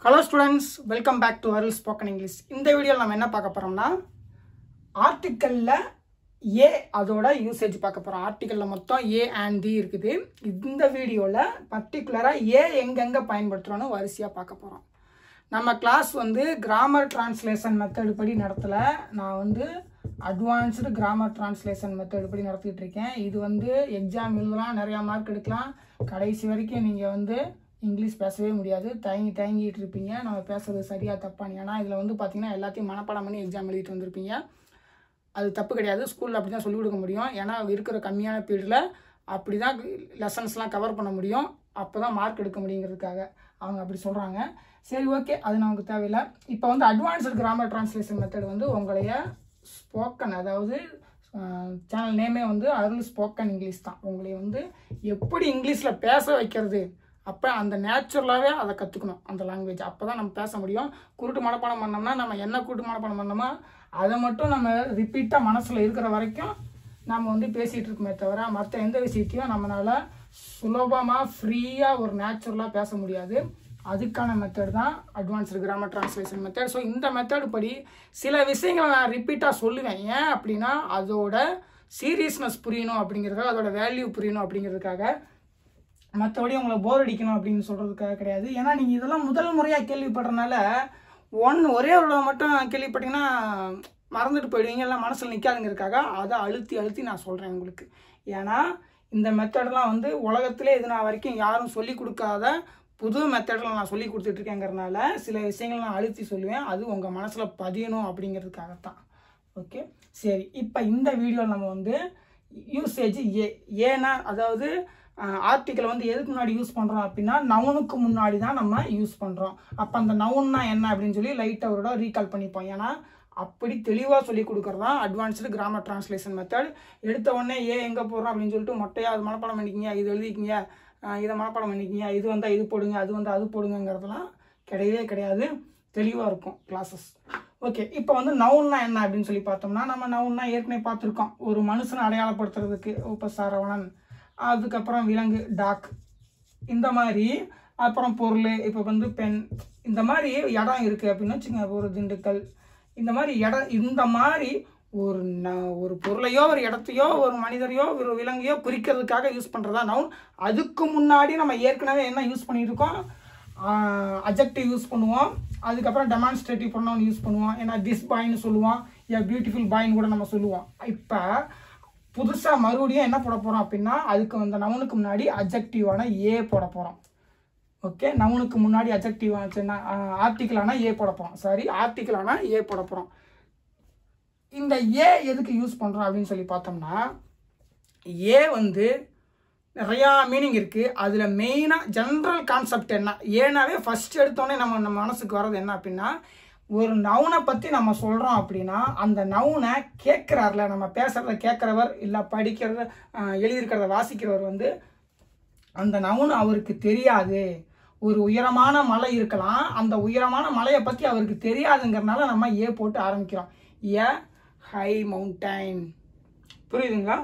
Hello students, welcome back to Arul Spoken English. இந்த வீடியோல நாம என்ன பார்க்க போறோம்னா ஆர்டிகல்ல a அதோட யூசேஜ் பார்க்க போறோம். ஆர்டிகல்ல மொத்தம் a and the இருக்குது. இந்த வீடியோல பர்టిక్యులரா a எங்கெங்க பயன்படுத்துறோம்னு வரிசையா பார்க்க போறோம். நம்ம கிளாஸ் வந்து கிராமர் டிரான்ஸ்லேஷன் மெத்தட் படி நடத்தல. நான் வந்து அட்வான்ஸ்டு கிராமர் டிரான்ஸ்லேஷன் மெத்தட் படி நடத்திட்டு இருக்கேன். இது வந்து எக்ஸாம் எழுதலாம், நிறைய மார்க் எடுக்கலாம். கடைசி வரைக்கும் நீங்க வந்து இங்கிலீஷ் பேசவே முடியாது, தயங்கிட்டு இருப்பீங்க. நம்ம பேசுறது சரியா தப்பான்னு. ஏன்னா இதில் வந்து பார்த்தீங்கன்னா எல்லாத்தையும் மனப்பாடம் பண்ணி எக்ஸாம் எழுதிட்டு வந்திருப்பீங்க. அது தப்பு கிடையாது, ஸ்கூலில் அப்படி தான் சொல்லிக் கொடுக்க முடியும். ஏன்னா இருக்கிற கம்மியான பீரியடில் அப்படி தான் லெசன்ஸ்லாம் கவர் பண்ண முடியும். அப்போ தான் மார்க் எடுக்க முடியுங்கிறதுக்காக அவங்க அப்படி சொல்கிறாங்க. சரி, ஓகே, அது நமக்கு தேவையில்லை. இப்போ வந்து அட்வான்ஸ்டு கிராமர் டிரான்ஸ்லேஷன் மெத்தட் வந்து உங்களைய ஸ்போக்கன், அதாவது சேனல் நேமே வந்து அருள் ஸ்போக்கன் இங்கிலீஷ் தான். உங்களை வந்து எப்படி இங்கிலீஷில் பேச வைக்கிறது, அப்போ அந்த நேச்சுரலாகவே அதை கற்றுக்கணும், அந்த லாங்குவேஜ். அப்போ தான் நம்ம பேச முடியும். குருட்டு மனப்பாடம் பண்ணோம்னா நம்ம என்ன குருட்டு மனப்பாடம் பண்ணோமோ அதை மட்டும் நம்ம ரிப்பீட்டாக மனசில் இருக்கிற வரைக்கும் நம்ம வந்து பேசிகிட்டு இருக்கோமே தவிர மற்ற எந்த விஷயத்தையும் நம்மளால் சுலபமாக ஃப்ரீயாக ஒரு நேச்சுரலாக பேச முடியாது. அதுக்கான மெத்தட் தான் advanced grammar translation method. So இந்த மெத்தட் படி சில விஷயங்களை நான் ரிப்பீட்டாக சொல்லுவேன். ஏன் அப்படின்னா அதோட சீரியஸ்னஸ் புரியணும் அப்படிங்கிறதுக்காக, அதோட வேல்யூ புரியணும் அப்படிங்கிறதுக்காக. மற்றபடி உங்களை போர் அடிக்கணும் அப்படின்னு சொல்கிறதுக்காக கிடையாது. ஏன்னா நீங்கள் இதெல்லாம் முதல் முறையாக கேள்விப்படுறதுனால ஒரே ஒரு மட்டும் கேள்விப்பட்டீங்கன்னா மறந்துட்டு போயிடுவீங்க, எல்லாம் மனசில் நிற்காதுங்கிறதுக்காக அதை அழுத்தி நான் சொல்கிறேன் உங்களுக்கு. ஏன்னா இந்த மெத்தடெலாம் வந்து உலகத்திலே இது நான் வரைக்கும் யாரும் சொல்லி கொடுக்காத புது மெத்தடில் நான் சொல்லி கொடுத்துட்ருக்கேங்கிறதுனால சில விஷயங்கள் நான் அழுத்தி சொல்லுவேன். அது உங்கள் மனசில் பதியணும் அப்படிங்கிறதுக்காகத்தான். ஓகே, சரி. இப்போ இந்த வீடியோவில் நம்ம வந்து யூசேஜ் ஏன்னா, அதாவது ஆர்டிக்கல் வந்து எதுக்கு முன்னாடி யூஸ் பண்ணுறோம் அப்படின்னா நவுனுக்கு முன்னாடி தான் நம்ம யூஸ் பண்ணுறோம். அப்போ அந்த நவுன்னா என்ன அப்படின்னு சொல்லி லைட்டாக அவரோட ரீகால் பண்ணிப்போம். ஏன்னா அப்படி தெளிவாக சொல்லி கொடுக்குறது தான் அட்வான்ஸ்டு கிராமர் டிரான்ஸ்லேஷன் மெத்தட். எடுத்த உடனே எங்கே போடுறோம் அப்படின்னு சொல்லிட்டு மொட்டையாக அது மனப்பாடம் பண்ணிக்கிங்க, இது எழுதிக்கிங்க, இதை மனப்பாடம் பண்ணிக்கிங்க, இது வந்தால் இது போடுங்க, அது வந்தால் அது போடுங்கிறதுலாம் கிடையவே கிடையாது. தெளிவாக இருக்கும் கிளாஸஸ். ஓகே, இப்போ வந்து நவுன்னா என்ன அப்படின்னு சொல்லி பார்த்தோம்னா, நம்ம நவுன்னா ஏற்கனவே பார்த்துருக்கோம். ஒரு மனுஷனை அடையாளப்படுத்துறதுக்கு உபசாரவணன், அதுக்கப்புறம் விலங்கு டாக், இந்த மாதிரி. அப்புறம் பொருள், இப்போ வந்து பெண், இந்த மாதிரி இடம் இருக்குது அப்படின்னு வச்சுக்கோங்க, ஒரு திண்டுக்கல், இந்த மாதிரி இடம். இந்த மாதிரி ஒரு பொருளையோ ஒரு இடத்தையோ ஒரு மனிதரையோ ஒரு விலங்கையோ குறிக்கிறதுக்காக யூஸ் பண்ணுறதா நவுன். அதுக்கு முன்னாடி நம்ம ஏற்கனவே என்ன யூஸ் பண்ணியிருக்கோம், அட்ஜெக்டிவ் யூஸ் பண்ணுவோம். அதுக்கப்புறம் டெமான்ஸ்ட்ரேட்டிவ் ப்ரொனவுன் யூஸ் பண்ணுவோம். ஏன்னா திஸ் பாய்ன்னு சொல்லுவோம், ஏ பியூட்டிஃபுல் பாய்ன்னு கூட நம்ம சொல்லுவோம். இப்போ புதுசாக மறுபடியும் என்ன போட போகிறோம் அப்படின்னா, அதுக்கு அந்த நவுனுக்கு முன்னாடி அட்ஜெக்டிவான ஏ போட போகிறோம். ஓகே, நவுனுக்கு முன்னாடி அட்ஜெக்டிவ் ஆச்சுன்னா ஆர்டிக்கலான ஏ போட போகிறோம். சாரி, ஆர்டிக்கலான ஏ போட போகிறோம். இந்த ஏ எதுக்கு யூஸ் பண்ணுறோம் அப்படின்னு சொல்லி பார்த்தோம்னா, ஏ வந்து நிறையா மீனிங் இருக்குது. அதில் மெயினாக ஜென்ரல் கான்செப்ட் என்ன, ஏனாவே ஃபஸ்ட் எடுத்தோடனே நம்ம மனசுக்கு வர்றது என்ன அப்படின்னா, ஒரு நவுனை பற்றி நம்ம சொல்கிறோம் அப்படின்னா அந்த நவுனை கேட்குறாருல, நம்ம பேசுகிறத கேட்குறவர் இல்லை படிக்கிறத எழுதியிருக்கிறத வாசிக்கிறவர் வந்து அந்த நவுன் அவருக்கு தெரியாது. ஒரு உயரமான மலை இருக்கலாம், அந்த உயரமான மலையை பற்றி அவருக்கு தெரியாதுங்கிறதுனால நம்ம ஏ போட்டு ஆரம்பிக்கிறோம். ஏ ஹை மவுண்டைன், புரியுதுங்களா?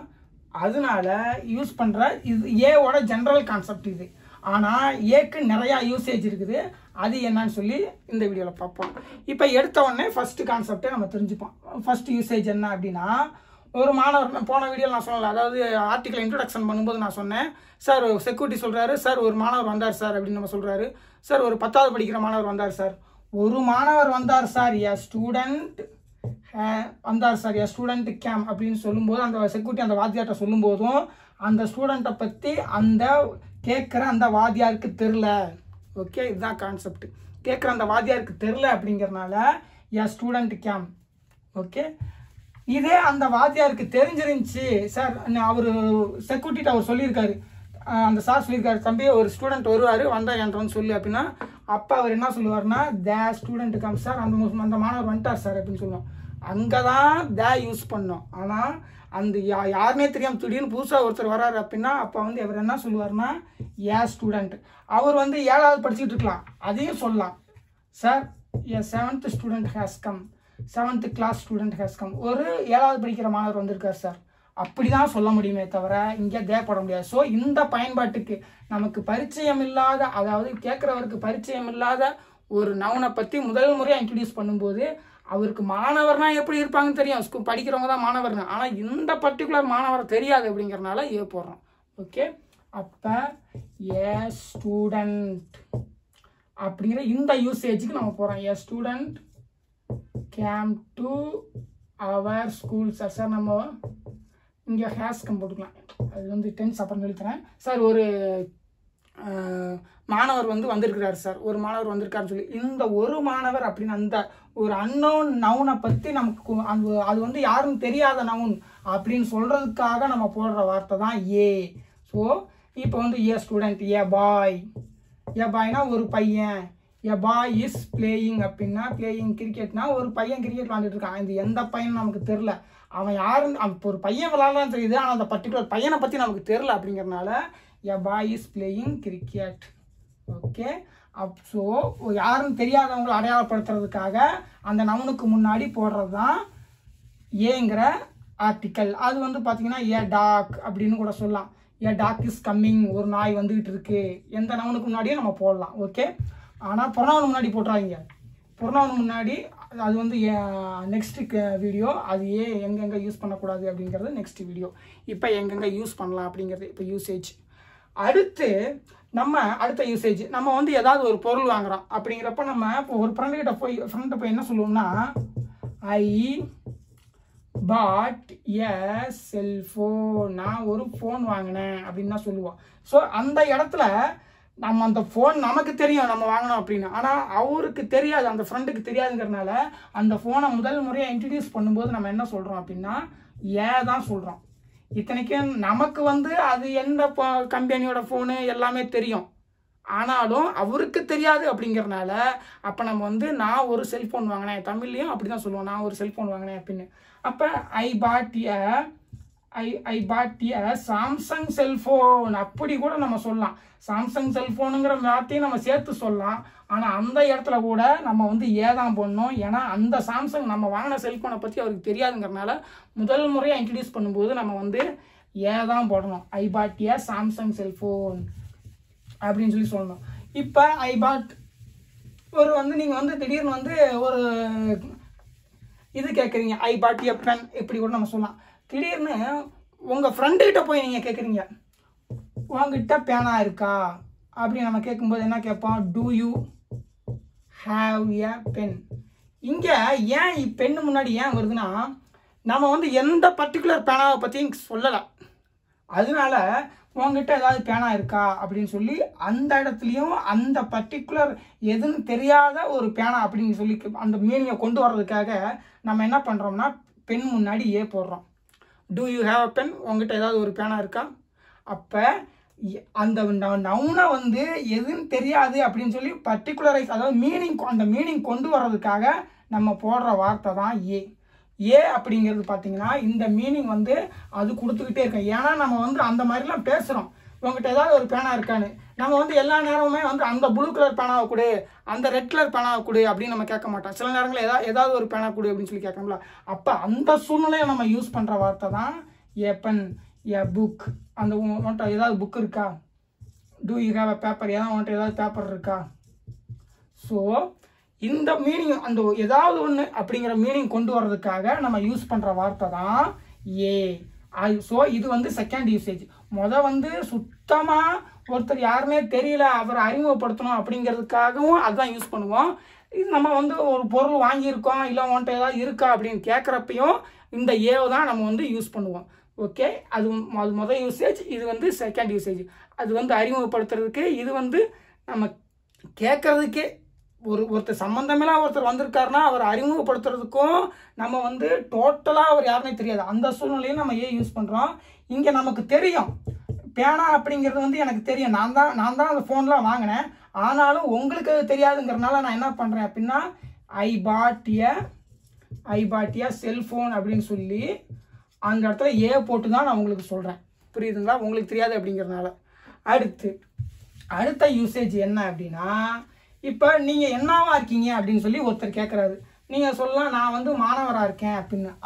அதனால யூஸ் பண்ணுற இது ஏவோட ஜென்ரல் கான்செப்ட் இது. ஆனால் ஏக்கு நிறையா யூசேஜ் இருக்குது. அது என்னன்னு சொல்லி இந்த வீடியோவில் பார்ப்போம். இப்போ எடுத்த உடனே ஃபஸ்ட்டு கான்செப்டே நம்ம தெரிஞ்சுப்போம். ஃபஸ்ட்டு யூசேஜ் என்ன அப்படின்னா, ஒரு மாணவர், போன வீடியோவில் நான் சொல்லலை, அதாவது ஆர்டிக்கல் இன்ட்ரடக்ஷன் பண்ணும்போது நான் சொன்னேன், சார் செக்யூரிட்டி சொல்கிறாரு, சார் ஒரு மாணவர் வந்தார் சார் அப்படின்னு நம்ம சொல்கிறாரு. சார் ஒரு 10வது படிக்கிற மாணவர் வந்தார் சார், ஒரு மாணவர் வந்தார் சார், ஏ ஸ்டூடெண்ட் வந்தார் சார், ஏ ஸ்டூடெண்ட் கேம் அப்படின்னு சொல்லும்போது அந்த செக்யூரிட்டி அந்த வாத்தியார்ட்ட சொல்லும்போதும் அந்த ஸ்டூடெண்ட்டை பற்றி அந்த கேட்குற அந்த வாத்தியாருக்கு தெரில. ஓகே, இதுதான் கான்செப்ட். கேட்குற அந்த வாத்தியாருக்கு தெரில அப்படிங்கிறனால ஏ ஸ்டூடெண்ட் கேம். ஓகே, இதே அந்த வாத்தியாருக்கு தெரிஞ்சிருந்துச்சு சார், அவர் செக்யூரிட்டிட்ட அவர் சொல்லியிருக்காரு, அந்த சார் சொல்லியிருக்காரு, தம்பி ஒரு ஸ்டூடெண்ட் வருவார், வந்தால் என்கிட்ட வந்து சொல்லு அப்படின்னா, அப்போ அவர் என்ன சொல்லுவார்னா, த ஸ்டூடெண்ட் கம் சார், அந்த மாணவர் வந்துட்டார் சார் அப்படின்னு சொல்லுவோம். அங்கே தான் த யூஸ் பண்ணோம். ஆனால் அந்த யாருனே தெரியாமல் திடீர்னு புதுசாக ஒருத்தர் வர்றாரு அப்படின்னா அப்போ வந்து அவர் என்ன சொல்லுவார்னா, ஏ ஸ்டூடெண்ட். அவர் வந்து 7வது படிச்சுட்டு இருக்கலாம், அதையும் சொல்லலாம், sir a 7th student has come, 7th class student has come, ஒரு 7வது படிக்கிற மாணவர் வந்திருக்கார் சார், அப்படி தான் சொல்ல முடியுமே தவிர இங்கே தேவைப்பட முடியாது. ஸோ இந்த பயன்பாட்டுக்கு நமக்கு பரிச்சயம் இல்லாத, அதாவது கேட்குறவருக்கு பரிச்சயம் இல்லாத ஒரு நவுனை பற்றி முதல் முறையாக இன்ட்ரடியூஸ் பண்ணும்போது அவருக்கு மாணவர்னா எப்படி இருப்பாங்கன்னு தெரியும், ஸ்கூல் படிக்கிறவங்க தான் மாணவர்னு. ஆனால் இந்த பர்டிகுலர் மாணவர் தெரியாது அப்படிங்கிறனால ஏ போடுறோம். ஓகே, அப்போ ஏ ஸ்டூடெண்ட் அப்படிங்கிற இந்த யூசேஜுக்கு நம்ம போகிறோம். A student came to our school. Sir நம்ம இங்கே ஹேஸ்கம் போட்டுக்கலாம், அது வந்து டென்ஸ் அப்புறம் சொல்லித்தரேன். சார் ஒரு மாணவர் வந்து வந்திருக்கிறார் சார், ஒரு மாணவர் வந்திருக்காருன்னு சொல்லி இந்த ஒரு மாணவர் அப்படின்னு அந்த ஒரு அன்னோன் நவுனை பற்றி நமக்கு அது வந்து யாரும் தெரியாத நவுன் அப்படின்னு சொல்கிறதுக்காக நம்ம போடுற வார்த்தை தான் ஏ. ஸோ இப்போ வந்து ஏ ஸ்டூடெண்ட், ஏ பாய். ஏ பாய்னா ஒரு பையன். ஏ பாய் இஸ் பிளேயிங் அப்படின்னா பிளேயிங் கிரிக்கெட்னா ஒரு பையன் கிரிக்கெட் விளாண்டுட்டு இருக்கான். இது எந்த பையன் நமக்கு தெரில, அவன் யாருன்னு இப்போ ஒரு பையன் விளாட்லாம் தெரியுது, ஆனால் அந்த பர்டிகுலர் பையனை பற்றி நமக்கு தெரில அப்படிங்கிறனால a boy is playing cricket. Okay, so யாருன்னு தெரியாதவங்களை அடையாளப்படுத்துறதுக்காக அந்த நவுனுக்கு முன்னாடி போடுறது தான் ஏங்கிற ஆர்டிக்கல். அது வந்து பார்த்தீங்கன்னா ஏ டாக் அப்படின்னு கூட சொல்லலாம். ஏ டாக் இஸ் கம்மிங், ஒரு நாய் வந்துகிட்டு இருக்கு. எந்த நவுனுக்கு முன்னாடியும் நம்ம போடலாம். ஓகே, ஆனால் ப்ரொனவுன் முன்னாடி போட்டுறாங்க. ப்ரொனவுன் முன்னாடி அது வந்து நெக்ஸ்ட் வீடியோ, அது எங்கெங்கே யூஸ் பண்ணக்கூடாது அப்படிங்கிறது நெக்ஸ்ட் வீடியோ. இப்போ எங்கெங்கே யூஸ் பண்ணலாம் அப்படிங்கிறது இப்போ யூசேஜ். அடுத்து நம்ம அடுத்த யூசேஜ், நம்ம வந்து ஏதாவது ஒரு பொருள் வாங்குறோம் அப்படிங்கிறப்ப நம்ம இப்போ ஒரு ஃப்ரெண்ட்கிட்ட போய் என்ன சொல்லுவோம்னா ஐ பாட் எ செல்ஃபோன், நான் ஒரு ஃபோன் வாங்கினேன் அப்படின்னு தான் சொல்லுவோம். ஸோ அந்த இடத்துல நம்ம அந்த ஃபோன் நமக்கு தெரியும் நம்ம வாங்கினோம் அப்படின்னு, ஆனால் அவருக்கு தெரியாது, அந்த ஃப்ரெண்டுக்கு தெரியாதுங்கிறதுனால அந்த ஃபோனை முதல் முறையாக இன்ட்ரடியூஸ் பண்ணும்போது நம்ம என்ன சொல்கிறோம் அப்படின்னா ஏ தான் சொல்கிறோம். இத்தனைக்கும் நமக்கு வந்து அது எந்த கம்பெனியோட ஃபோனு எல்லாமே தெரியும், ஆனாலும் அவருக்கு தெரியாது அப்படிங்கிறனால அப்போ நம்ம வந்து நான் ஒரு செல்ஃபோன் வாங்கினேன், தமிழ்லையும் அப்படி தான் சொல்லுவோம், நான் ஒரு செல்ஃபோன் வாங்கினேன் அப்படின்னு. அப்போ ஐ பாட் எ சாம்சங் செல்ஃபோன் அப்படி கூட நம்ம சொல்லலாம். சாம்சங் செல்ஃபோனுங்கிற வார்த்தையும் நம்ம சேர்த்து சொல்லலாம். ஆனால் அந்த இடத்துல கூட நம்ம வந்து ஏதான் போடணும், ஏன்னா அந்த சாம்சங் நம்ம வாங்கின செல்ஃபோனை பற்றி அவருக்கு தெரியாதுங்கிறனால முதல் முறையாக இன்ட்ரடியூஸ் பண்ணும்போது நம்ம வந்து ஏதான் போடணும். ஐ பாட் எ சாம்சங் செல்ஃபோன் அப்படின்னு சொல்லி சொல்லணும். இப்போ ஐ பாட் ஒரு வந்து நீங்கள் வந்து திடீர்னு வந்து ஒரு இது கேட்குறீங்க, ஐ பாட் எ பென் இப்படி கூட நம்ம சொல்லலாம். திடீர்னு உங்கள் ஃப்ரெண்டுக்கிட்ட போய் நீங்கள் கேட்குறீங்க உங்ககிட்ட பேனா இருக்கா அப்படி நம்ம கேட்கும்போது என்ன கேட்போம், do you have a pen. இங்கே ஏன் பென்னு முன்னாடி ஏன் வருதுன்னா நம்ம வந்து எந்த பர்டிகுலர் பேனாவை பற்றியும் சொல்லலை, அதனால உங்ககிட்ட ஏதாவது பேனா இருக்கா அப்படின்னு சொல்லி அந்த இடத்துலையும் அந்த பர்டிகுலர் எதுன்னு தெரியாத ஒரு பேனா அப்படின்னு சொல்லி அந்த மீனிங்கை கொண்டு வர்றதுக்காக நம்ம என்ன பண்ணுறோம்னா பென் முன்னாடி ஏ போடுறோம். Do you have a pen, உங்ககிட்ட ஏதாவது ஒரு பேனா இருக்கா. அப்போ அந்த நவுனை வந்து எதுன்னு தெரியாது அப்படின்னு சொல்லி பர்டிகுலரைஸ், அதாவது அந்த மீனிங் கொண்டு வர்றதுக்காக நம்ம போடுற வார்த்தை தான் ஏ. ஏ அப்படிங்கிறது பார்த்தீங்கன்னா இந்த மீனிங் வந்து அது கொடுத்துக்கிட்டே இருக்கோம். ஏன்னா நம்ம வந்து அந்த மாதிரிலாம் பேசுகிறோம், உங்ககிட்ட ஏதாவது ஒரு பேனா இருக்கான்னு. நம்ம வந்து எல்லா நேரமுமே வந்து அந்த ப்ளூ கலர் பேனாவை கொடு, அந்த ரெட் கலர் பேனாவை கொடு அப்படின்னு நம்ம கேட்க மாட்டோம். சில நேரங்களில் ஏதாவது ஒரு பேனா கொடு அப்படின்னு சொல்லி கேட்கணும்ல. அப்போ அந்த சூழ்நிலையை நம்ம யூஸ் பண்ணுற வார்த்தை தான் ஏ பென், ஏ புக். அந்த உன்கிட்ட ஏதாவது புக் இருக்கா, do you have a paper, உன்கிட்ட ஏதாவது பேப்பர் இருக்கா. ஸோ இந்த மீனிங் அந்த ஏதாவது ஒன்று அப்படிங்கிற மீனிங் கொண்டு வர்றதுக்காக நம்ம யூஸ் பண்ணுற வார்த்தை தான் ஏ. ஸோ இது வந்து செகண்ட் யூசேஜ். வந்து சுத்தமாக ஒருத்தர் யாருமே தெரியல அவரை அறிமுகப்படுத்தணும் அப்படிங்கிறதுக்காகவும் அதுதான் யூஸ் பண்ணுவோம். இது நம்ம வந்து ஒரு பொருள் வாங்கியிருக்கோம் இல்லை உன்கிட்ட ஏதாவது இருக்கா அப்படின்னு கேட்குறப்பையும் இந்த ஏவை தான் நம்ம வந்து யூஸ் பண்ணுவோம். ஓகே, அது முதல் யூசேஜ், இது வந்து செகண்ட் யூசேஜ். அது வந்து அறிமுகப்படுத்துறதுக்கு, இது வந்து நம்ம கேட்கறதுக்கே ஒருத்தர் சம்மந்தமெல்லாம் ஒருத்தர் வந்திருக்காருன்னா அவர் அறிமுகப்படுத்துறதுக்கும் நம்ம வந்து டோட்டலாக அவர் யாருமே தெரியாது அந்த சூழ்நிலையும் நம்ம ஏன் யூஸ் பண்ணுறோம். இங்கே நமக்கு தெரியும் பேனா அப்படிங்கிறது வந்து எனக்கு தெரியும், நான் தான் அந்த ஃபோன்லாம் வாங்கினேன், ஆனாலும் உங்களுக்கு அது தெரியாதுங்கிறனால நான் என்ன பண்ணுறேன் அப்படின்னா ஐ பாட் எ செல்ஃபோன் அப்படின்னு சொல்லி அந்த இடத்துல ஏ போட்டு தான் நான் உங்களுக்கு சொல்கிறேன். புரியுதுங்களா, உங்களுக்கு தெரியாது அப்படிங்கிறதுனால. அடுத்த யூசேஜ் என்ன அப்படின்னா, இப்போ நீங்கள் என்னவா இருக்கீங்க அப்படின்னு சொல்லி ஒருத்தர் கேட்குறாரு, நீங்கள் சொல்லலாம் நான் வந்து மாணவராக இருக்கேன்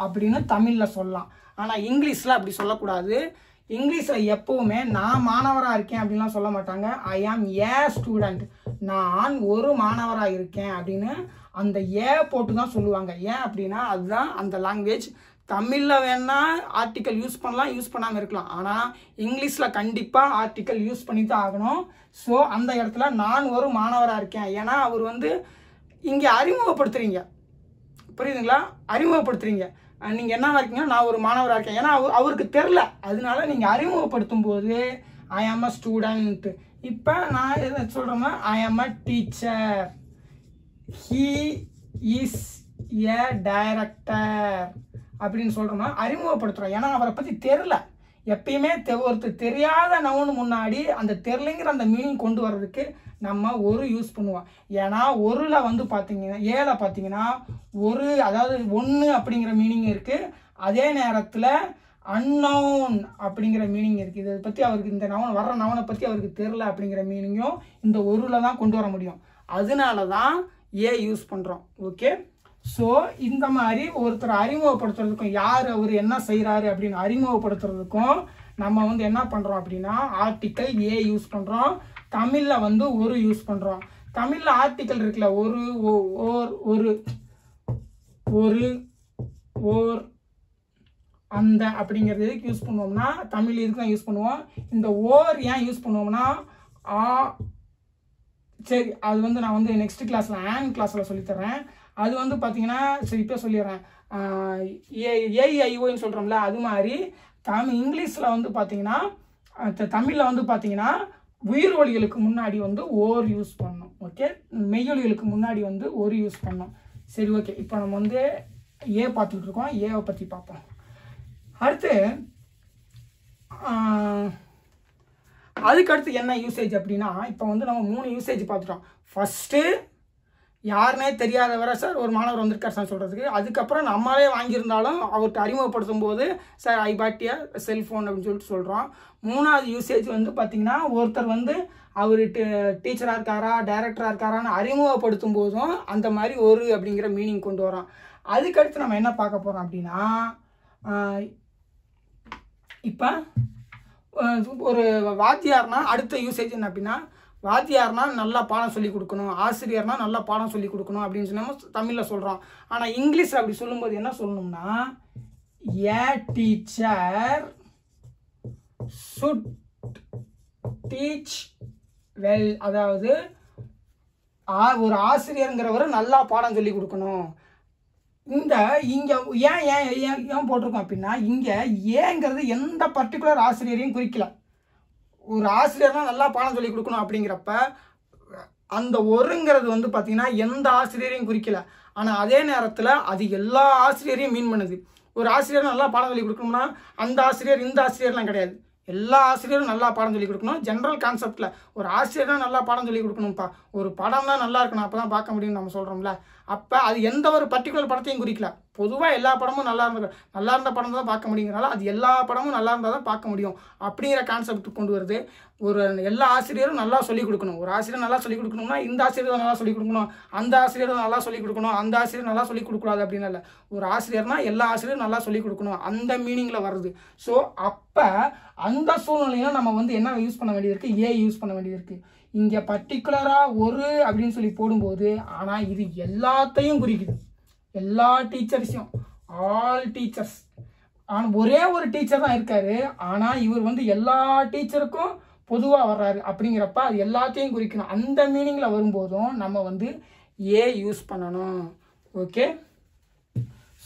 அப்படின்னு தமிழில் சொல்லலாம். ஆனால் இங்கிலீஷில் அப்படி சொல்லக்கூடாது. இங்கிலீஷில் எப்போவுமே நான் மாணவராக இருக்கேன் அப்படின்லாம் சொல்ல மாட்டாங்க. ஐ ஆம் ஏ ஸ்டூடெண்ட், நான் ஒரு மாணவராக இருக்கேன் அப்படின்னு அந்த ஏ போட்டு தான் சொல்லுவாங்க. ஏன் அப்படின்னா அதுதான் அந்த லாங்குவேஜ். தமிழில் வேணால் ஆர்டிக்கல் யூஸ் பண்ணலாம், யூஸ் பண்ணாமல் இருக்கலாம். ஆனால் இங்கிலீஷில் கண்டிப்பாக ஆர்டிக்கல் யூஸ் பண்ணி தான் ஆகணும். ஸோ அந்த இடத்துல நான் ஒரு மாணவராக இருக்கேன். ஏன்னா அவர் வந்து இங்கே அறிமுகப்படுத்துகிறீங்க, புரியுதுங்களா? அறிமுகப்படுத்துகிறீங்க. நீங்கள் என்னவா இருக்கீங்கன்னா நான் ஒரு மாணவராக இருக்கேன், ஏன்னா அவருக்கு தெரில, அதனால நீங்கள் அறிமுகப்படுத்தும் போது ஐ ஆம் அ ஸ்டூடெண்ட். இப்போ நான் எதை சொல்கிறேன்னா ஐ ஆம் அ teacher, he is a director அப்படின்னு சொல்கிறோம்னா அறிமுகப்படுத்துகிறோம். ஏன்னா அவரை பற்றி தெரில. எப்பயுமே ஒருத்தர் தெரியாத நவுன் முன்னாடி அந்த தெரிலைங்கிற அந்த மீனிங் கொண்டு வர்றதுக்கு நம்ம ஒரு யூஸ் பண்ணுவோம். ஏன்னா ஒருல வந்து பார்த்தீங்கன்னா ஏல பார்த்தீங்கன்னா ஒரு, அதாவது ஒன்று அப்படிங்கிற மீனிங் இருக்குது. அதே நேரத்தில் அன்னவுன் அப்படிங்கிற மீனிங் இருக்குது. இதை பற்றி அவருக்கு இந்த நவன் வர்ற நவனை பற்றி அவருக்கு தெரில அப்படிங்கிற மீனிங்கும் இந்த ஒருல தான் கொண்டு வர முடியும். அதனால தான் ஏ யூஸ் பண்ணுறோம். ஓகே, ஸோ இந்த மாதிரி ஒருத்தரை அறிமுகப்படுத்துறதுக்கும் யார் அவர் என்ன செய்கிறாரு அப்படின்னு அறிமுகப்படுத்துறதுக்கும் நம்ம வந்து என்ன பண்ணுறோம் அப்படின்னா ஆர்டிக்கல் ஏ யூஸ் பண்ணுறோம். தமிழில் வந்து ஒரு யூஸ் பண்ணுறோம். தமிழில் ஆர்டிக்கல் இருக்குல்ல, ஒரு, ஒரு, ஒரு, ஓர், அந்த அப்படிங்கிறது எதுக்கு யூஸ் பண்ணுவோம்னா தமிழ் இதுக்கு தான் யூஸ் பண்ணுவோம். இந்த ஓர் ஏன் யூஸ் பண்ணுவோம்னா சரி, அது வந்து நான் வந்து நெக்ஸ்ட் கிளாஸில் ஆன் கிளாஸில் சொல்லித்தரேன். அது வந்து பார்த்தீங்கன்னா சரி இப்போ சொல்லிடுறேன். ஏஐஓன்னு சொல்கிறோம்ல, அது மாதிரி இங்கிலீஷில் வந்து பார்த்தீங்கன்னா தமிழில் வந்து பார்த்தீங்கன்னா உயிர்வொலிகளுக்கு முன்னாடி வந்து ஓர் யூஸ் பண்ணணும். ஓகே, மெய்யொலிகளுக்கு முன்னாடி வந்து ஒரு யூஸ் பண்ணணும். சரி, ஓகே, இப்போ நம்ம வந்து ஏ பார்த்துட்டு இருக்கோம். ஏவை பற்றி பார்ப்போம். அடுத்து அதுக்கடுத்து என்ன யூசேஜ் அப்படின்னா இப்போ வந்து நம்ம 3 யூசேஜ் பார்த்துட்டோம். ஃபஸ்ட்டு யாருனே தெரியாதவரை சார் ஒரு மாணவர் வந்திருக்கார் சார் சொல்கிறதுக்கு. அதுக்கப்புறம் நம்மளே வாங்கியிருந்தாலும் அவர்கிட்ட அறிமுகப்படுத்தும் போது sir I pot A cellphone அப்படின்னு சொல்லிட்டு சொல்கிறோம். 3வது யூசேஜ் வந்து பார்த்திங்கன்னா ஒருத்தர் வந்து அவர் டீச்சராக இருக்காரா டைரக்டராக இருக்காரான்னு அறிமுகப்படுத்தும் போதும் அந்த மாதிரி ஒரு அப்படிங்கிற மீனிங் கொண்டு வரோம். அதுக்கடுத்து நம்ம என்ன பார்க்க போகிறோம் அப்படின்னா இப்போ ஒரு வாத்தியார்னா அடுத்த யூசேஜ் என்ன அப்படின்னா வாத்தியார்னா நல்லா பாடம் சொல்லி கொடுக்கணும், ஆசிரியர்னா நல்லா பாடம் சொல்லி கொடுக்கணும் அப்படின்னு சொல்லி நம்ம தமிழில் சொல்கிறோம். ஆனால் இங்கிலீஷில் அப்படி சொல்லும்போது என்ன சொல்லணும்னா ஏ டீச்சர் சுட் டீச் வெல், அதாவது ஒரு ஆசிரியருங்கிறவர் நல்லா பாடம் சொல்லி கொடுக்கணும். இங்கே ஏன் ஏன் ஏன் ஏன் போட்டிருக்கோம் அப்படின்னா இங்கே ஏங்கிறது எந்த பர்டிகுலர் ஆசிரியரையும் குறிக்கல. ஒரு ஆசிரியர்னா நல்லா பாடம் சொல்லி கொடுக்கணும் அப்படிங்கிறப்ப அந்த ஒருங்கிறது வந்து பார்த்தீங்கன்னா எந்த ஆசிரியரையும் குறிக்கல. ஆனால் அதே நேரத்தில் அது எல்லா ஆசிரியரையும் மீன் பண்ணுது. ஒரு ஆசிரியர் நல்லா பாடம் சொல்லி கொடுக்கணும்னா அந்த ஆசிரியர் இந்த ஆசிரியர்லாம் கிடையாது, எல்லா ஆசிரியரும் நல்லா பாடம் சொல்லி கொடுக்கணும். ஜென்ரல் கான்செப்டில் ஒரு ஆசிரியர் தான் நல்லா பாடம் சொல்லி கொடுக்கணும்ப்பா, ஒரு படம் தான் நல்லா இருக்கணும் அப்போ தான் பார்க்க முடியும்னு நம்ம சொல்கிறோம்ல. அப்போ அது எந்த ஒரு பர்டிகுலர் படத்தையும் குறிக்கல. பொதுவாக எல்லா படமும் நல்லா இருந்த படம் தான் பார்க்க முடியுங்கிறனால அது எல்லா படமும் நல்லா இருந்தால் தான் பார்க்க முடியும் அப்படிங்கிற கான்செப்ட் கொண்டு வருது. ஒரு எல்லா ஆசிரியரும் நல்லா சொல்லிக் கொடுக்கணும். ஒரு ஆசிரியர் நல்லா சொல்லிக் கொடுக்கணும்னா இந்த ஆசிரியர் நல்லா சொல்லிக் கொடுக்கணும், அந்த ஆசிரியர் நல்லா சொல்லிக் கொடுக்கணும், அந்த ஆசிரியர் நல்லா சொல்லிக் கொடுக்கூடாது அப்படின்னு இல்லை. ஒரு ஆசிரியர்னா எல்லா ஆசிரியரும் நல்லா சொல்லிக் கொடுக்கணும் அந்த மீனிங்கில் வருது. ஸோ அப்போ அந்த சூழ்நிலையில் நம்ம வந்து என்ன யூஸ் பண்ண வேண்டியது இருக்குது, ஏ யூஸ் பண்ண வேண்டியது இருக்குது. இங்கே பர்டிகுலராக ஒரு அப்படின்னு சொல்லி போடும்போது ஆனால் இது எல்லாத்தையும் குறிக்குது, எல்லா டீச்சர்ஸையும், ஆல் டீச்சர்ஸ். ஆனால் ஒரே ஒரு டீச்சர் தான் இருக்காரு, ஆனால் இவர் வந்து எல்லா டீச்சருக்கும் பொதுவாக வர்றாரு அப்படிங்கிறப்ப அது எல்லாத்தையும் குறிக்கணும். அந்த மீனிங்கில் வரும்போதும் நம்ம வந்து ஏ யூஸ் பண்ணணும். ஓகே,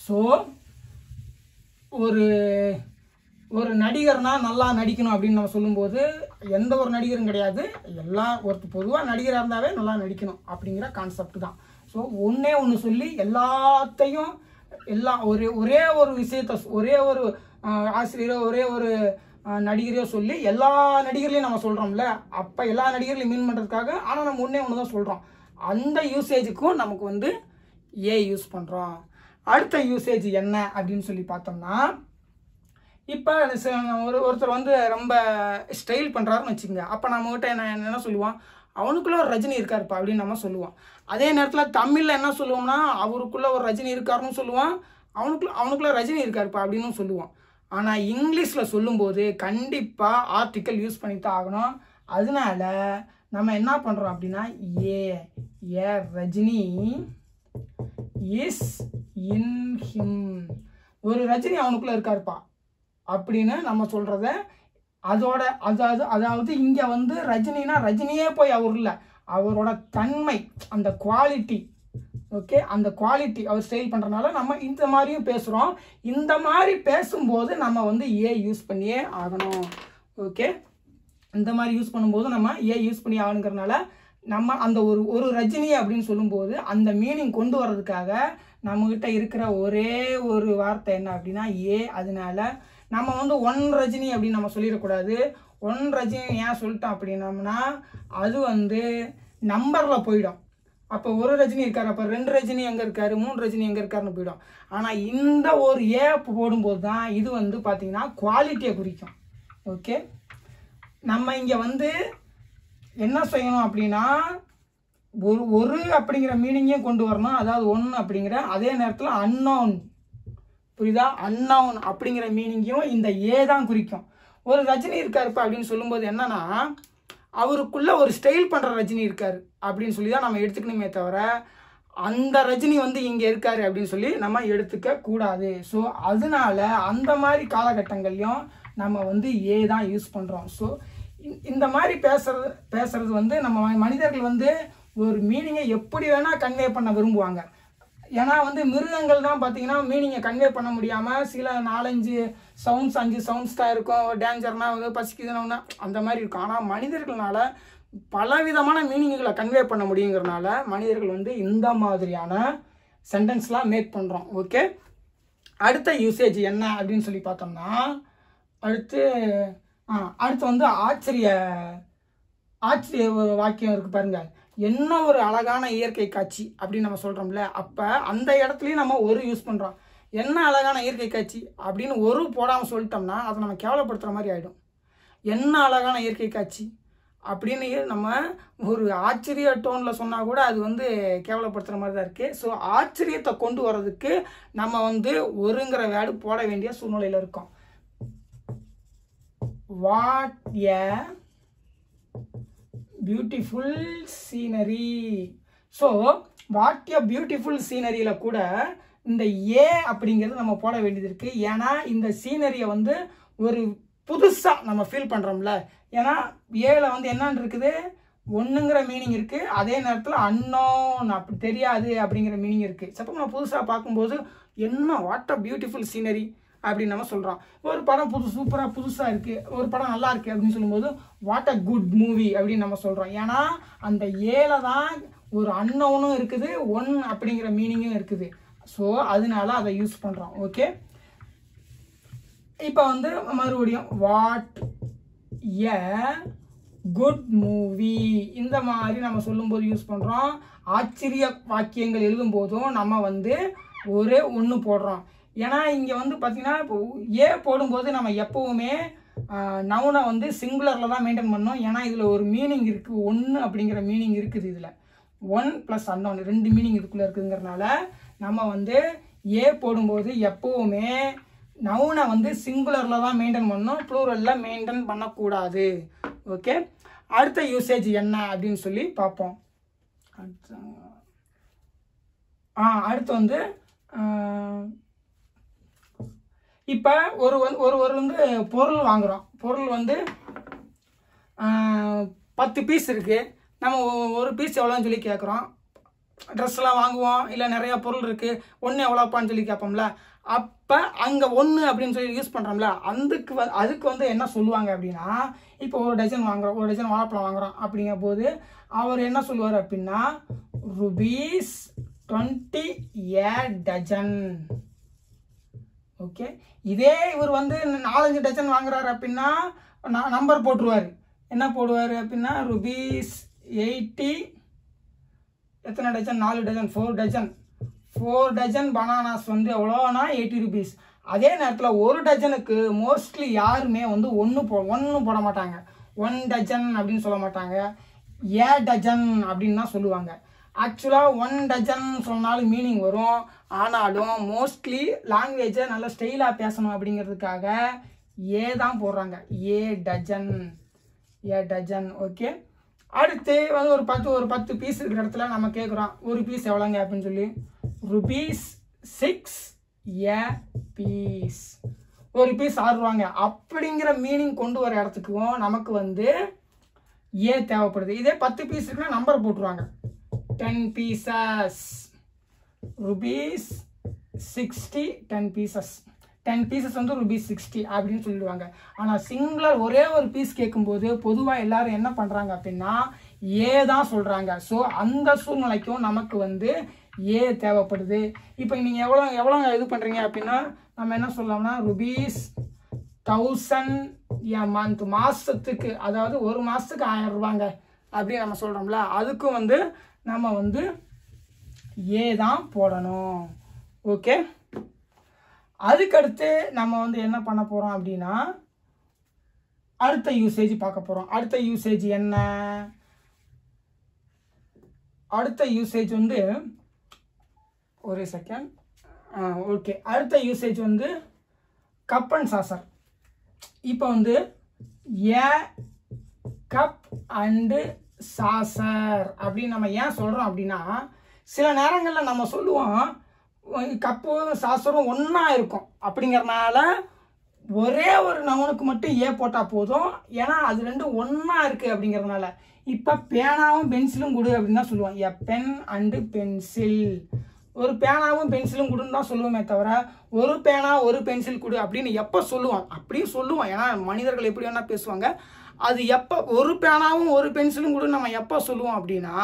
ஸோ ஒரு நடிகர்னா நல்லா நடிக்கணும் அப்படின்னு நம்ம சொல்லும்போது எந்த ஒரு நடிகரும் கிடையாது, ஒருத்தர் பொதுவாக நடிகராக இருந்தாவே நல்லா நடிக்கணும் அப்படிங்கிற கான்செப்ட் தான். ஸோ ஒன்றே ஒன்று சொல்லி எல்லாத்தையும் ஒரே ஒரு விஷயத்தை ஒரே ஒரு ஆசிரியரோ ஒரே ஒரு நடிகரையோ சொல்லி எல்லா நடிகர்களையும் நம்ம சொல்கிறோம்ல, அப்போ எல்லா நடிகர்களையும் மீன் பண்ணுறதுக்காக ஆனால் நம்ம ஒன்றே ஒன்று தான் சொல்கிறோம். அந்த யூசேஜுக்கும் நமக்கு வந்து ஏ யூஸ் பண்ணுறோம். அடுத்த யூசேஜ் என்ன அப்படின்னு சொல்லி பார்த்தோம்னா இப்போ ஒருத்தர் வந்து ரொம்ப ஸ்டைல் பண்ணுறாருன்னு வச்சுக்கோங்க. அப்போ நம்மகிட்ட என்ன சொல்லுவோம், அவனுக்குள்ளே ஒரு ரஜினி இருக்காருப்பா அப்படின்னு நம்ம சொல்லுவோம். அதே நேரத்தில் தமிழில் என்ன சொல்லுவோம்னா அவருக்குள்ளே ஒரு ரஜினி இருக்காருன்னு சொல்லுவோம், அவனுக்குள்ளே ரஜினி இருக்காருப்பா அப்படின்னு சொல்லுவோம். ஆனால் இங்கிலீஷில் சொல்லும்போது கண்டிப்பாக ஆர்டிக்கல் யூஸ் பண்ணி தான் ஆகணும். அதனால நம்ம என்ன பண்ணுறோம் அப்படின்னா ஏ ரஜினி இஸ் இன் ஹிம், ஒரு ரஜினி அவனுக்குள்ளே இருக்காருப்பா அப்படின்னு நம்ம சொல்கிறத அதோட அதாவது இங்கே வந்து ரஜினினா ரஜினியே போய் அவர் இல்லை, அவரோட தன்மை, அந்த குவாலிட்டி, ஓகே, அந்த குவாலிட்டி அவர் ஸ்டைல் பண்ணுறதுனால நம்ம இந்த மாதிரியும் பேசுகிறோம். இந்த மாதிரி பேசும்போது நம்ம வந்து ஏ யூஸ் பண்ணியே ஆகணும். ஓகே, இந்த மாதிரி யூஸ் பண்ணும்போது நம்ம ஏ யூஸ் பண்ணி ஆகணுங்கிறதுனால நம்ம அந்த ஒரு ரஜினி அப்படின்னு சொல்லும்போது அந்த மீனிங் கொண்டு வர்றதுக்காக நம்மக்கிட்ட இருக்கிற ஒரே ஒரு வார்த்தை என்ன அப்படின்னா ஏ. அதனால நம்ம வந்து ஒன் ரஜினி அப்படின்னு நம்ம சொல்லிடக்கூடாது. ஒன் ரஜினி ஏன் சொல்லிட்டோம் அப்படின்னம்னா அது வந்து நம்பரில் போயிடும். அப்போ ஒரு ரஜினி இருக்கார், அப்போ 2 ரஜினி எங்கே இருக்காரு, 3 ரஜினி எங்கே இருக்காருன்னு போயிடும். ஆனால் இந்த ஒரு ஏ போடும்போது தான் இது வந்து பார்த்திங்கன்னா குவாலிட்டியை குறிக்கும். ஓகே, நம்ம இங்கே வந்து என்ன செய்யணும் அப்படின்னா ஒரு அப்படிங்கிற மீனிங்கையும் கொண்டு வரணும். அதாவது ஒன்று அப்படிங்கிற அதே நேரத்தில் அன்னவுன், புரியுதா, அன்னவுன் அப்படிங்கிற மீனிங்கையும் இந்த ஏ தான் குறிக்கும். ஒரு ரஜினி இருக்காருப்பா அப்படின்னு சொல்லும்போது என்னன்னா அவருக்குள்ள ஒரு ஸ்டைல் பண்ணுற ரஜினி இருக்காரு அப்படின்னு சொல்லி தான் நம்ம எடுத்துக்கணுமே தவிர அந்த ரஜினி வந்து இங்கே இருக்காரு அப்படின்னு சொல்லி நம்ம எடுத்துக்க கூடாது. ஸோ அதனால அந்த மாதிரி காலகட்டங்கள்லையும் நம்ம வந்து ஏ தான் யூஸ் பண்ணுறோம். ஸோ இந்த மாதிரி பேசுறது வந்து நம்ம மனிதர்கள் வந்து ஒரு மீனிங்கை எப்படி வேணால் கன்வே பண்ண விரும்புவாங்க. ஏன்னா வந்து மிருகங்கள் தான் பார்த்தீங்கன்னா மீனிங்கை கன்வே பண்ண முடியாமல் சில 4-5 சவுண்ட்ஸ் 5 சவுண்ட்ஸ் தான் இருக்கும். டேஞ்சர்னா வந்து பசிக்குதுன்னா அந்த மாதிரி இருக்கும். ஆனால் மனிதர்களால் பலவிதமான மீனிங்குகளை கன்வே பண்ண முடியுங்கிறனால மனிதர்கள் வந்து இந்த மாதிரியான சென்டென்ஸ்லாம் மேக் பண்ணுறோம். ஓகே, அடுத்த யூசேஜ் என்ன அப்படின்னு சொல்லி பார்த்தோம்னா அடுத்து வந்து ஆச்சரிய வாக்கியம் இருக்குது பாருங்கள். என்ன ஒரு அழகான இயற்கை காட்சி அப்படின்னு நம்ம சொல்கிறோம்ல, அப்போ அந்த இடத்துலையும் நம்ம ஒரு யூஸ் பண்ணுறோம். என்ன அழகான இயற்கை காட்சி அப்படின்னு ஒரு போடாமல் சொல்லிட்டோம்னா அதை நம்ம கேவலப்படுத்துகிற மாதிரி ஆகிடும். என்ன அழகான இயற்கை காட்சி அப்படின்னு நம்ம ஒரு ஆச்சரிய டோனில் சொன்னால் கூட அது வந்து கேவலப்படுத்துகிற மாதிரி தான் இருக்குது. ஸோ ஆச்சரியத்தை கொண்டு வர்றதுக்கு நம்ம வந்து ஒருங்கிற வேர்டு போட வேண்டிய சூழ்நிலையில் இருக்கோம். What a beautiful scenery. So what a beautiful சீனரியில் கூட இந்த ஏ அப்படிங்கிறது நம்ம போட வேண்டியது இருக்குது. ஏன்னா இந்த சீனரியை வந்து ஒரு புதுசாக நம்ம ஃபீல் பண்ணுறோம்ல. ஏன்னா ஏல வந்து என்னன்னு இருக்குது, ஒன்றுங்கிற மீனிங் இருக்குது, அதே நேரத்தில் அன்னோன் அப்படி தெரியாது அப்படிங்கிற மீனிங் இருக்குது. சப்போ நம்ம புதுசாக பார்க்கும்போது என்ன வாட் அ பியூட்டிஃபுல் சீனரி அப்படின்னு நம்ம சொல்கிறோம். ஒரு படம் சூப்பராக புதுசாக இருக்குது, ஒரு படம் நல்லா இருக்குது அப்படின்னு சொல்லும்போது வாட் அ குட் மூவி அப்படின்னு நம்ம சொல்கிறோம். ஏன்னா அந்த ஏல தான் ஒரு அன்னோனும் இருக்குது, ஒன் அப்படிங்கிற மீனிங்கும் இருக்குது. ஸோ அதனால அதை யூஸ் பண்ணுறோம். ஓகே, இப்போ வந்து மறுபடியும் வாட் ஏ குட் மூவி இந்த மாதிரி நம்ம சொல்லும்போது யூஸ் பண்ணுறோம். ஆச்சரிய வாக்கியங்கள் எழுதும் போதும் நம்ம வந்து ஒரே ஒன்று போடுறோம். ஏன்னா இங்கே வந்து பார்த்திங்கன்னா இப்போ ஏ போடும்போது நம்ம எப்போவுமே நவுனை வந்து சிங்குலரில் தான் மெயின்டைன் பண்ணோம். ஏன்னா இதில் ஒரு மீனிங் இருக்குது, ஒன்று அப்படிங்கிற மீனிங் இருக்குது. இதில் 1 + அன்னோன் 2 மீனிங் இதுக்குள்ளே இருக்குங்கிறதுனால நம்ம வந்து ஏ போடும்போது எப்போவுமே நவுனை வந்து சிங்குலரில் தான் மெயின்டைன் பண்ணணும், ப்ளூரலில் மெயின்டைன் பண்ணக்கூடாது. ஓகே, அடுத்த யூசேஜ் என்ன அப்படின்னு சொல்லி பார்ப்போம். அடுத்து வந்து இப்போ ஒரு வந்து பொருள் வாங்குகிறோம். பொருள் வந்து 10 பீஸ் இருக்குது. நம்ம ஒரு பீஸ் எவ்வளோன்னு சொல்லி கேட்குறோம். ட்ரெஸ்லாம் வாங்குவோம், இல்லை நிறையா பொருள் இருக்குது, ஒன்று எவ்வளோப்பான்னு சொல்லி கேட்போம்ல. அப்போ அங்கே 1 அப்படின்னு சொல்லி யூஸ் பண்ணுறோம்ல, அதுக்கு வந்து என்ன சொல்லுவாங்க அப்படின்னா, இப்போ ஒரு டஜன் வாங்குகிறோம், ஒரு டஜன் வாழைப்பழம் வாங்குகிறோம் அப்படிங்கும் போது அவர் என்ன சொல்லுவார் அப்படின்னா ₹20 a டஜன். ஓகே, இதே இவர் வந்து 4-5 டஜன் வாங்குறாரு அப்படின்னா நம்பர் போட்டுருவார். என்ன போடுவார் அப்படின்னா ₹80 எத்தனை dozen, 4 dozen, 4 dozen. 4 dozen bananas வந்து எவ்வளோனா ₹80. அதே நேரத்தில் ஒரு டஜனுக்கு மோஸ்ட்லி யாருமே வந்து ஒன்று போட மாட்டாங்க. 1 டஜன் அப்படின்னு சொல்ல மாட்டாங்க, ஏ டஜன் அப்படின்னு தான் சொல்லுவாங்க. ஆக்சுவலாக 1 டஜன் சொன்னாலும் மீனிங் வரும். ஆனாலும் மோஸ்ட்லி லாங்குவேஜை நல்லா ஸ்டைலாக பேசணும் அப்படிங்கிறதுக்காக ஏ தான் போடுறாங்க. ஏ டஜன். ஓகே, அடுத்து வந்து ஒரு 10 பீஸ் இருக்கிற இடத்துல நம்ம கேட்குறோம் ஒரு பீஸ் எவ்வளோங்க அப்படின்னு சொல்லி. rupees 6 a piece. ஒரு பீஸ் 6 ரூபாங்க அப்படிங்கிற மீனிங் கொண்டு வர இடத்துக்கும் நமக்கு வந்து ஏ தேவைப்படுது. இதே 10 பீஸ் இருக்குன்னா நம்பர் போட்டுருவாங்க. 10 pieces, rupees 60, 10 pieces. 10 pieces வந்து rupees 60 அப்படின்னு சொல்லிடுவாங்க. ஆனால் சிங்குலர் ஒரே ஒரு பீஸ் கேட்கும்போது பொதுவாக எல்லாரும் என்ன பண்ணுறாங்க அப்படின்னா ஏ தான் சொல்கிறாங்க. ஸோ அந்த சூழ்நிலைக்கும் நமக்கு வந்து ஏ தேவைப்படுது. இப்போ நீங்கள் எவ்வளோ இது பண்ணுறீங்க அப்படின்னா நம்ம என்ன சொல்லலாம்னா rupees 1000 a month, மாதத்துக்கு, அதாவது ஒரு மாதத்துக்கு 1000 ரூபாங்க அப்படின்னு நம்ம சொல்கிறோம்ல, அதுக்கும் வந்து நம்ம வந்து ஏ தான் போடணும். ஓகே, அதுக்கடுத்து நம்ம வந்து என்ன பண்ண போகிறோம் அப்படின்னா அடுத்த யூசேஜ் பார்க்க போகிறோம். அடுத்த யூசேஜ் என்ன? அடுத்த யூசேஜ் வந்து ஒரே செகண்ட். ஓகே, அடுத்த யூசேஜ் வந்து கப் அண்ட் சாசர். இப்போ வந்து ஏ கப் அண்டு சாசர் அப்படின்னு நம்ம ஏன் சொல்கிறோம் அப்படின்னா சில நேரங்களில் நம்ம சொல்லுவோம் கப்பும் சாசரும் ஒன்றா இருக்கும் அப்படிங்கிறனால ஒரே ஒரு நவுனுக்கு மட்டும் ஏ போட்டால் போதும், ஏன்னா அது ரெண்டும் ஒன்றா இருக்குது அப்படிங்கிறதுனால. இப்போ பேனாவும் பென்சிலும் கொடு அப்படின்னு தான் சொல்லுவோம். A pen and pencil. ஒரு பேனாவும் பென்சிலும் கொடுன்னு தான் சொல்லுவோமே தவிர ஒரு பேனா ஒரு பென்சில் கொடு அப்படின்னு எப்போ சொல்லுவோம்? அப்படியும் சொல்லுவோம், ஏன்னா மனிதர்கள் எப்படி வேணால் பேசுவாங்க. அது எப்போ ஒரு பேனாவும் ஒரு பென்சிலும் கொடுன்னு நம்ம எப்போ சொல்லுவோம் அப்படின்னா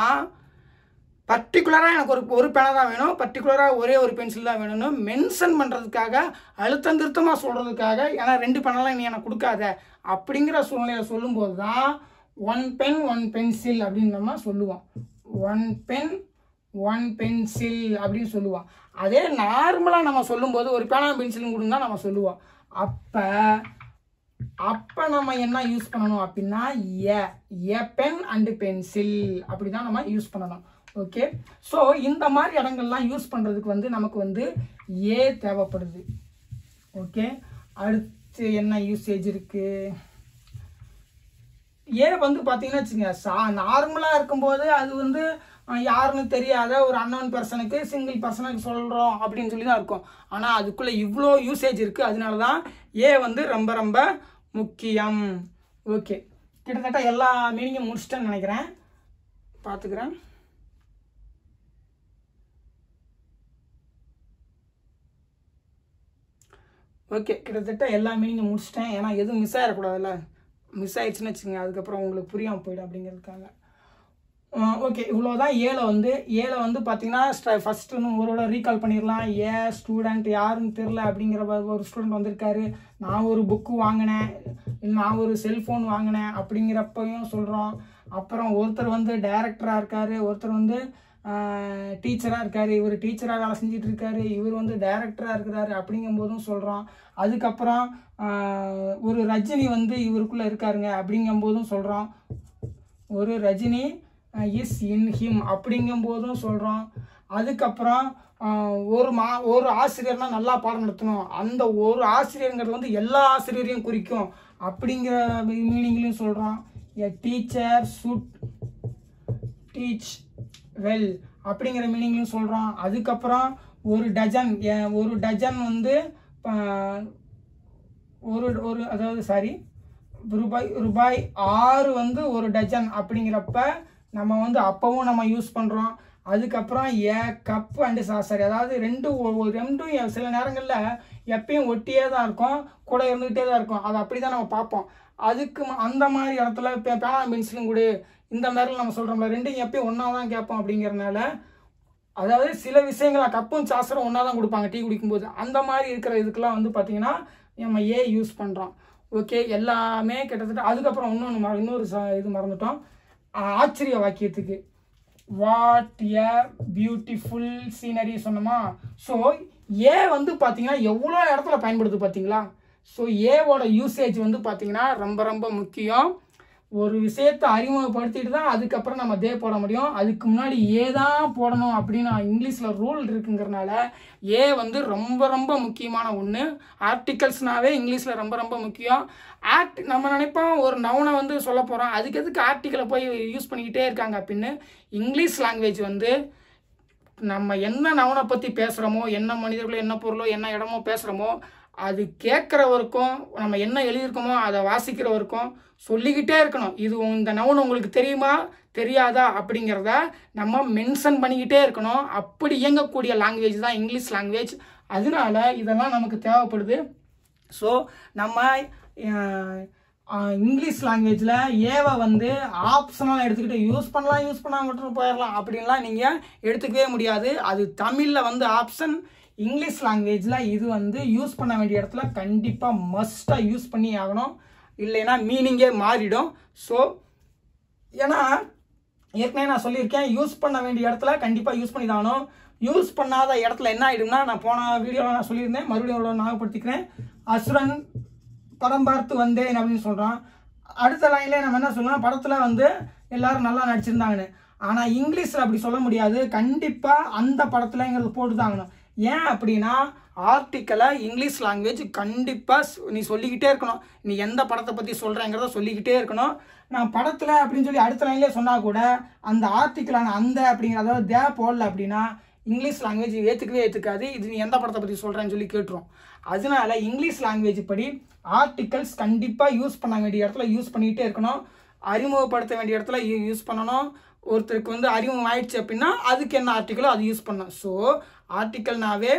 பர்டிகுலராக எனக்கு ஒரு பேனா தான் வேணும், பர்டிகுலராக ஒரே ஒரு பென்சில் தான் வேணும்னு மென்ஷன் பண்ணுறதுக்காக, அழுத்தம் திருத்தமாக சொல்கிறதுக்காக, ஏன்னா 2 பேனெல்லாம் நீ எனக்கு கொடுக்காத அப்படிங்கிற சூழ்நிலையில் சொல்லும்போது தான் 1 பென் 1 பென்சில் அப்படின்னு நம்ம சொல்லுவோம். 1 பென் 1 பென்சில் அப்படின்னு சொல்லுவோம். அதே நார்மலாக நம்ம சொல்லும்போது ஒரு பேனா பென்சிலும் கொடுன்னு தான் நம்ம சொல்லுவோம். அப்போ நம்ம என்ன யூஸ் பண்ணணும் அப்படின்னா ஏ பென் அண்டு பென்சில் அப்படி தான் நம்ம யூஸ் பண்ணணும். ஓகே, ஸோ இந்த மாதிரி இடங்கள்லாம் யூஸ் பண்ணுறதுக்கு வந்து நமக்கு வந்து ஏ தேவைப்படுது. ஓகே, அடுத்து என்ன யூசேஜ் இருக்குது? ஏ வந்து பார்த்தீங்கன்னா வச்சுங்க, நார்மலாக இருக்கும்போது அது வந்து யாருன்னு தெரியாத ஒரு அன்னோன் பர்சனுக்கு சிங்கிள் பர்சனுக்கு சொல்கிறோம் அப்படின்னு சொல்லி தான் இருக்கும். ஆனால் அதுக்குள்ளே இவ்வளோ யூசேஜ் இருக்குது. அதனால தான் ஏ வந்து ரொம்ப ரொம்ப முக்கியம். ஓகே, கிட்டத்தட்ட எல்லா மீனிங்கும் முடிச்சிட்டேன்னு நினைக்கிறேன். பார்த்துக்கிறேன். ஓகே, கிட்டத்தட்ட எல்லா மீனிங்கும் முடிச்சிட்டேன். ஏன்னா எதுவும் மிஸ் ஆகிடக்கூடாதுல்ல. மிஸ் ஆயிடுச்சுன்னு வச்சுங்க அதுக்கப்புறம் உங்களுக்கு புரியாமல் போயிடும் அப்படிங்கிறதுக்காக. ஓகே, இவ்வளோதான் ஏல வந்து பார்த்தீங்கன்னா ஃபஸ்ட்டு ஒரு ரீகால் பண்ணிடலாம். ஸ்டூடெண்ட் யாருன்னு தெரில அப்படிங்கிற ஒரு ஸ்டூடெண்ட் வந்திருக்காரு. நான் ஒரு புக்கு வாங்கினேன், நான் ஒரு செல்ஃபோன் வாங்கினேன் அப்படிங்கிறப்பையும் சொல்கிறோம். அப்புறம் ஒருத்தர் வந்து டைரக்டராக இருக்கார், ஒருத்தர் வந்து டீச்சராக இருக்கார், இவர் டீச்சராக வேலை செஞ்சுட்டு இருக்காரு, இவர் வந்து டைரக்டராக இருக்கிறாரு அப்படிங்கும்போதும் சொல்கிறோம். அதுக்கப்புறம் ஒரு ரஜினி வந்து இவருக்குள்ளே இருக்காருங்க அப்படிங்கும்போதும் சொல்கிறோம். ஒரு ரஜினி இஸ் இன் ஹிம் அப்படிங்கும்போதும் சொல்கிறோம். அதுக்கப்புறம் ஒரு ஆசிரியர்னால் நல்லா பாடம் நடத்தணும், அந்த ஒரு ஆசிரியருங்கிறது வந்து எல்லா ஆசிரியரையும் குறிக்கும் அப்படிங்கிற மீனிங்லையும் சொல்கிறோம். A teacher should teach well அப்படிங்கிற மீனிங்லையும் சொல்கிறோம். அதுக்கப்புறம் ஒரு டஜன் வந்து ரூபாய் 6 வந்து ஒரு டஜன் அப்படிங்கிறப்ப நம்ம வந்து அப்பவும் நம்ம யூஸ் பண்ணுறோம். அதுக்கப்புறம் கப் அண்டு சாசர், அதாவது ரெண்டும் சில நேரங்களில் எப்பயும் ஒட்டியே தான் இருக்கும், கூட இருந்துக்கிட்டே தான் இருக்கும். அது அப்படி தான் நம்ம பார்ப்போம். அதுக்கு அந்த மாதிரி இடத்துல பேனா பென்சிலும் கூட இந்த மாதிரிலாம் நம்ம சொல்கிறோம்ல, ரெண்டும் எப்பயும் ஒன்றா தான் கேட்போம் அப்படிங்கிறதுனால, அதாவது சில விஷயங்களை கப்பும் சாசரும் ஒன்றா தான் கொடுப்பாங்க டீ குடிக்கும்போது. அந்த மாதிரி இருக்கிற இதுக்கெல்லாம் வந்து பார்த்திங்கன்னா நம்ம ஏ யூஸ் பண்ணுறோம். ஓகே, எல்லாமே கிட்டத்தட்ட. அதுக்கப்புறம் இன்னொரு இது மறந்துட்டோம், ஆச்சரிய வாக்கியத்துக்கு வாட் எ பியூட்டிஃபுல் சீனரி சொன்னோமா. ஸோ ஏ வந்து பார்த்தீங்கன்னா எவ்வளோ இடத்துல பயன்படுது பார்த்தீங்களா. ஸோ ஏவோட யூசேஜ் வந்து பார்த்தீங்கன்னா ரொம்ப ரொம்ப முக்கியம். ஒரு விஷயத்தை அறிமுகப்படுத்திட்டு தான் அதுக்கப்புறம் நம்ம தே போட முடியும். அதுக்கு முன்னாடி ஏ தான் போடணும் அப்படின்னு இங்கிலீஷில் ரூல் இருக்குங்கிறனால ஏ வந்து ரொம்ப ரொம்ப முக்கியமான ஒன்று. ஆர்டிகல்ஸ்னாவே இங்கிலீஷில் ரொம்ப ரொம்ப முக்கியம். நம்ம நினைப்போம் ஒரு நவுனை வந்து சொல்ல போகிறோம், அதுக்கு எதுக்கு ஆர்டிக்கலை போய் யூஸ் பண்ணிக்கிட்டே இருக்காங்க அப்படின்னு. இங்கிலீஷ் லாங்குவேஜ் வந்து நம்ம என்ன நவுனை பற்றி பேசுகிறோமோ, என்ன மனிதர்களோ என்ன பொருளோ என்ன இடமோ பேசுகிறோமோ, அது கேட்குறவருக்கும் நம்ம என்ன எழுதியிருக்கோமோ அதை வாசிக்கிறவருக்கும் சொல்லிக்கிட்டே இருக்கணும். இது இந்த நவுன் உங்களுக்கு தெரியுமா தெரியாதா அப்படிங்கிறத நம்ம மென்ஷன் பண்ணிக்கிட்டே இருக்கணும். அப்படி இயங்கக்கூடிய லாங்குவேஜ் தான் இங்கிலீஷ் லாங்குவேஜ். அதனால இதெல்லாம் நமக்கு தேவைப்படுது. ஸோ நம்ம இங்கிலீஷ் லாங்குவேஜில் ஏவை வந்து ஆப்ஷனலாக எடுத்துக்கிட்டு யூஸ் பண்ணால் மட்டும் போயிடலாம் அப்படின்லாம் நீங்கள் எடுத்துக்கவே முடியாது. அது தமிழில் வந்து ஆப்ஷன், இங்கிலீஷ் லாங்குவேஜில் இது வந்து யூஸ் பண்ண வேண்டிய இடத்துல கண்டிப்பாக மஸ்ட்டாக யூஸ் பண்ணி ஆகணும், இல்லைன்னா மீனிங்கே மாறிடும். ஸோ ஏன்னா ஏற்கனவே நான் சொல்லியிருக்கேன், யூஸ் பண்ண வேண்டிய இடத்துல கண்டிப்பாக யூஸ் பண்ணி தாகணும். யூஸ் பண்ணாத இடத்துல என்ன ஆகிடும்னா, நான் போன வீடியோவில் நான் சொல்லியிருந்தேன், மறுபடியும் ஞாபகப்படுத்திக்கிறேன். அசுரன் படம் பார்த்து வந்தேன் அப்படின்னு சொல்கிறான். அடுத்த லைன்லேயே நம்ம என்ன சொல்லலாம், படத்தில் வந்து எல்லாரும் நல்லா நடிச்சிருந்தாங்கன்னு. ஆனால் இங்கிலீஷில் அப்படி சொல்ல முடியாது. கண்டிப்பாக அந்த படத்துலங்கிறது போட்டு தாங்கணும். ஏன் அப்படின்னா ஆர்டிக்கலை இங்கிலீஷ் லாங்குவேஜ் கண்டிப்பாக நீ சொல்லிக்கிட்டே இருக்கணும். நீ எந்த படத்தை பற்றி சொல்கிறேங்கிறத சொல்லிக்கிட்டே இருக்கணும். நான் படத்தில் அப்படின்னு சொல்லி அடுத்த லைன்லேயே சொன்னால் கூட அந்த ஆர்டிக்கலான அந்த அப்படிங்கிற அதாவது தே போடல அப்படின்னா இங்கிலீஷ் லாங்குவேஜ் ஏற்றுக்காது. இது நீ எந்த படத்தை பற்றி சொல்கிறேன்னு சொல்லி கேட்டுரும். அதனால இங்கிலீஷ் லாங்குவேஜ் படி ஆர்டிகல்ஸ் கண்டிப்பாக யூஸ் பண்ண வேண்டிய இடத்துல யூஸ் பண்ணிக்கிட்டே இருக்கணும். அறிமுகப்படுத்த வேண்டிய இடத்துல யூஸ் பண்ணணும். ஒருத்தருக்கு வந்து அறிமுகம் ஆயிடுச்சு அப்படின்னா அதுக்கு என்ன ஆர்டிக்கலோ அது யூஸ் பண்ணணும். ஸோ ஆர்டிக்கல்னாவே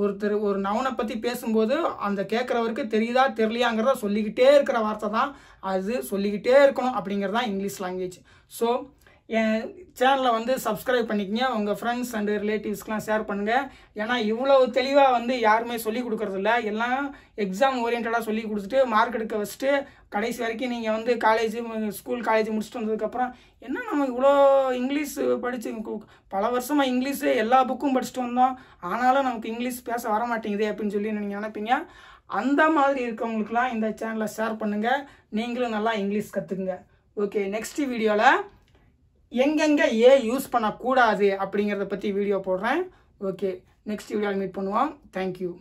ஒருத்தர் ஒரு நவுனை பற்றி பேசும்போது அந்த கேட்குறவருக்கு தெரியுதா தெரியலையாங்கிறத சொல்லிக்கிட்டே இருக்கிற வார்த்தை தான் அது, சொல்லிக்கிட்டே இருக்கணும் அப்படிங்கிறது தான் இங்கிலீஷ் லாங்குவேஜ். ஸோ என் சேனலை வந்து சப்ஸ்கிரைப் பண்ணிக்கங்க, உங்கள் ஃப்ரெண்ட்ஸ் அண்டு ரிலேட்டிவ்ஸ்க்கெலாம் ஷேர் பண்ணுங்கள். ஏன்னா இவ்வளவு தெளிவாக வந்து யாருமே சொல்லிக் கொடுக்குறதில்ல. எல்லாம் எக்ஸாம் ஓரியன்டாக சொல்லி கொடுத்துட்டு மார்க் எடுக்க வச்சுட்டு கடைசி வரைக்கும் நீங்கள் வந்து ஸ்கூல் காலேஜ் முடிச்சுட்டு வந்ததுக்கப்புறம் என்ன நம்ம இவ்வளோ இங்கிலீஷ் படித்து பல வருஷமாக இங்கிலீஷு எல்லா புக்கும் படிச்சுட்டு வந்தோம், ஆனாலும் நமக்கு இங்கிலீஷ் பேச வர மாட்டேங்குது அப்படின்னு சொல்லி நீங்கள் நினைப்பீங்க. அந்த மாதிரி இருக்கவங்களுக்குலாம் இந்த சேனலை ஷேர் பண்ணுங்கள், நீங்களும் நல்லா இங்கிலீஷ் கற்றுக்குங்க. ஓகே, நெக்ஸ்ட் வீடியோவில் எங்கெங்கே ஏ யூஸ் பண்ணக்கூடாது அப்படிங்கிறத பற்றி வீடியோ போடுறேன். ஓகே, நெக்ஸ்ட் வீடியோவில் மீட் பண்ணுவோம். தேங்க்யூ.